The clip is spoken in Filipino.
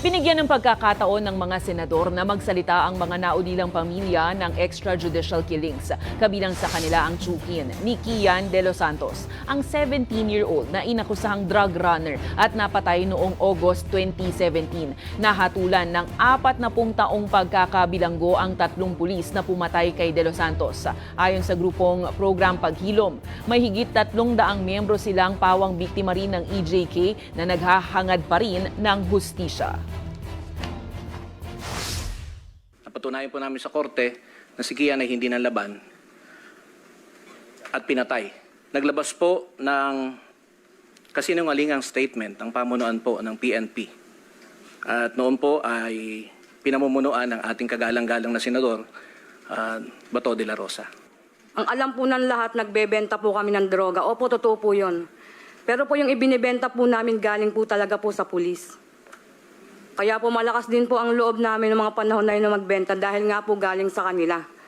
Binigyan ng pagkakataon ng mga senador na magsalita ang mga naulilang pamilya ng extrajudicial killings. Kabilang sa kanila ang tsuhin ni Kian De Los Santos, ang 17-year-old na inakusahang drug runner at napatay noong August 2017. Nahatulan ng 40 taong pagkakabilanggo ang 3 pulis na pumatay kay De Los Santos. Ayon sa grupong Program Paghilom, may higit 300 miyembro silang pawang biktima rin ng EJK na naghahangad pa rin ng hustisya. Napatunayan po namin sa korte na si Kian ay hindi nanlaban at pinatay. Naglabas po ng kasinungalingang statement ang pamunuan po ng PNP. At noon po ay pinamumunuan ng ating kagalang-galang na senador, Bato de la Rosa. Ang alam po ng lahat, nagbebenta po kami ng droga. Opo, totoo po yun. Pero po yung ibinibenta po namin galing po talaga po sa pulis. Kaya po malakas din po ang loob namin ng mga panahon na yun na magbenta dahil nga po galing sa kanila.